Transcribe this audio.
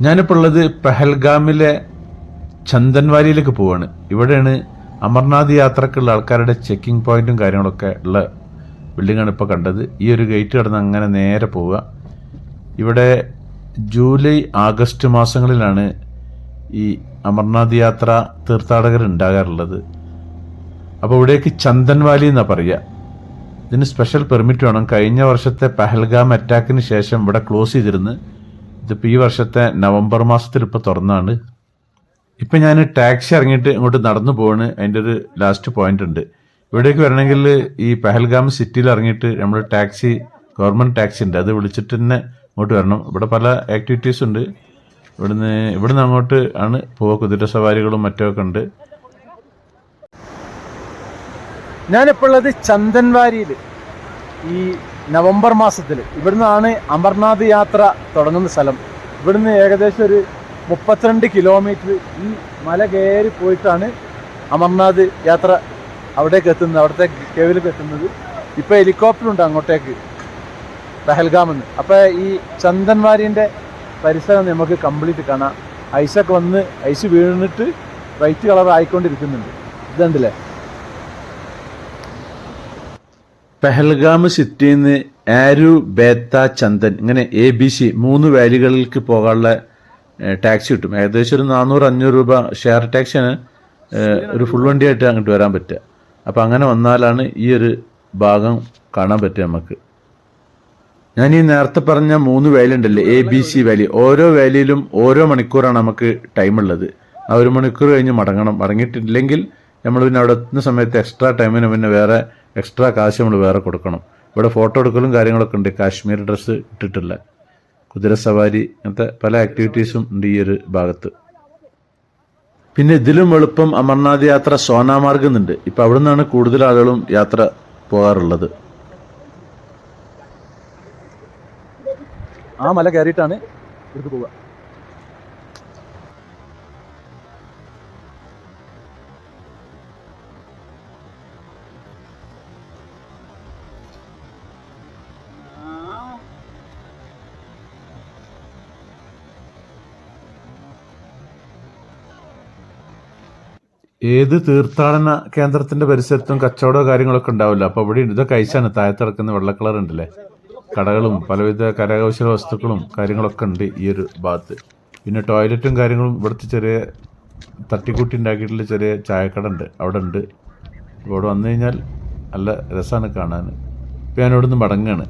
ഞാനിപ്പോൾ ഉള്ളത് പെഹൽഗാമിലെ ചന്ദൻവാലിയിലേക്ക് പോവാണ്. ഇവിടെയാണ് അമർനാഥ് യാത്രക്കുള്ള ആൾക്കാരുടെ ചെക്കിംഗ് പോയിന്റും കാര്യങ്ങളൊക്കെ ഉള്ള ബിൽഡിങ്ങാണ് ഇപ്പോൾ കണ്ടത്. ഈ ഒരു ഗേറ്റ് കടന്ന് അങ്ങനെ നേരെ പോവുക. ഇവിടെ ജൂലൈ ആഗസ്റ്റ് മാസങ്ങളിലാണ് ഈ അമർനാഥ് യാത്ര തീർത്ഥാടകർ ഉണ്ടാകാറുള്ളത്. അപ്പോൾ ഇവിടേക്ക് ചന്ദൻവാലി എന്നാണ് പറയുക. ഇതിന് സ്പെഷ്യൽ പെർമിറ്റ് വേണം. കഴിഞ്ഞ വർഷത്തെ പെഹൽഗാം അറ്റാക്കിന് ശേഷം ഇവിടെ ക്ലോസ് ചെയ്തിരുന്നു. ഇതിപ്പോൾ ഈ വർഷത്തെ നവംബർ മാസത്തിൽ ഇപ്പോൾ തുറന്നാണ്. ഇപ്പം ഞാൻ ടാക്സി ഇറങ്ങിയിട്ട് ഇങ്ങോട്ട് നടന്നു പോവാണ്. അതിൻ്റെ ഒരു ലാസ്റ്റ് പോയിന്റ് ഉണ്ട്. ഇവിടേക്ക് വരണമെങ്കിൽ ഈ പെഹൽഗാം സിറ്റിയിൽ ഇറങ്ങിയിട്ട് നമ്മൾ ടാക്സി, ഗവൺമെൻറ് ടാക്സി ഉണ്ട്, അത് വിളിച്ചിട്ട് തന്നെ ഇങ്ങോട്ട് വരണം. ഇവിടെ പല ആക്ടിവിറ്റീസ് ഉണ്ട്. ഇവിടുന്ന് അങ്ങോട്ട് ആണ് പോവുക. കുതിര സവാരികളും മറ്റൊക്കെ ഉണ്ട്. ഞാനിപ്പോൾ ഉള്ളത് ചന്ദൻവാരിയിൽ ഈ നവംബർ മാസത്തിൽ. ഇവിടുന്നാണ് അമർനാഥ് യാത്ര തുടങ്ങുന്ന സ്ഥലം. ഇവിടുന്ന് ഏകദേശം ഒരു 32 കിലോമീറ്റർ ഈ മല കയറി പോയിട്ടാണ് അമർനാഥ് യാത്ര അവിടേക്ക് എത്തുന്നത്, അവിടുത്തെ കേവിലേക്ക് എത്തുന്നത്. ഇപ്പോൾ ഹെലികോപ്റ്ററുണ്ട് അങ്ങോട്ടേക്ക് പെഹൽഗാമെന്ന്. അപ്പോൾ ഈ ചന്ദൻവാരിൻ്റെ പരിസരം നമുക്ക് കംപ്ലീറ്റ് കാണാം. ഐസൊക്കെ വന്ന് ഐസ് വീണിട്ട് വൈറ്റ് കളർ ആയിക്കൊണ്ടിരിക്കുന്നുണ്ട്. ഇതുണ്ടല്ലേ പെഹൽഗാം സിറ്റിയിൽ നിന്ന് ആരു, ബേത്ത, ചന്ദൻ ഇങ്ങനെ ABC 3 വാലികളിലേക്ക് പോകാനുള്ള ടാക്സി കിട്ടും. ഏകദേശം ഒരു 400-500 രൂപ ഷെയർ ടാക്സിയാണ് ഒരു ഫുൾ വണ്ടിയായിട്ട് അങ്ങോട്ട് വരാൻ പറ്റുക. അപ്പോൾ അങ്ങനെ വന്നാലാണ് ഈ ഒരു ഭാഗം കാണാൻ പറ്റുക നമുക്ക്. ഞാൻ ഈ നേരത്തെ പറഞ്ഞ 3 വാലി ഉണ്ടല്ലേ, ABC വാലി, ഓരോ വാലിയിലും ഓരോ മണിക്കൂറാണ് നമുക്ക് ടൈമുള്ളത്. ആ 1 മണിക്കൂർ കഴിഞ്ഞ് മടങ്ങണം. മടങ്ങിയിട്ടില്ലെങ്കിൽ നമ്മൾ പിന്നെ അവിടെ എത്തുന്ന സമയത്ത് എക്സ്ട്രാ ടൈമിന് പിന്നെ വേറെ എക്സ്ട്രാ കാശ് നമ്മൾ വേറെ കൊടുക്കണം. ഇവിടെ ഫോട്ടോ എടുക്കലും കാര്യങ്ങളൊക്കെ ഉണ്ട്. കാശ്മീർ ഡ്രസ്സ് ഇട്ടിട്ടുള്ള കുതിര സവാരി അങ്ങനത്തെ പല ആക്ടിവിറ്റീസും ഉണ്ട് ഈ ഒരു ഭാഗത്ത്. പിന്നെ ഇതിലും എളുപ്പം അമർനാഥ് യാത്ര സോനാമാർഗ് എന്നുണ്ട്. ഇപ്പം അവിടെ നിന്നാണ് കൂടുതൽ ആളുകളും യാത്ര പോകാറുള്ളത്. ആ മല കയറിയിട്ടാണ് ഇവിടുത്തെ പോവുക. ഏത് തീർത്ഥാടന കേന്ദ്രത്തിന്റെ പരിസരത്തും കച്ചവടമോ കാര്യങ്ങളൊക്കെ ഉണ്ടാവില്ല. അപ്പോൾ ഇവിടെ ഇതൊക്കെ ഐസാണ്. താഴത്തിറക്കുന്ന വെള്ള കളർ ഉണ്ടല്ലേ, കടകളും പലവിധ കരകൗശല വസ്തുക്കളും കാര്യങ്ങളൊക്കെ ഉണ്ട് ഈ ഒരു ഭാഗത്ത്. പിന്നെ ടോയ്ലറ്റും കാര്യങ്ങളും ഇവിടുത്തെ ചെറിയ തട്ടിക്കൂട്ടി ഉണ്ടാക്കിയിട്ടുള്ള ചെറിയ ചായക്കട ഉണ്ട്, അവിടെ ഉണ്ട്. ഇവിടെ വന്നു കഴിഞ്ഞാൽ നല്ല രസമാണ് കാണാൻ. ഇപ്പം ഞാൻ ഇവിടെ നിന്ന് മടങ്ങുകയാണ്.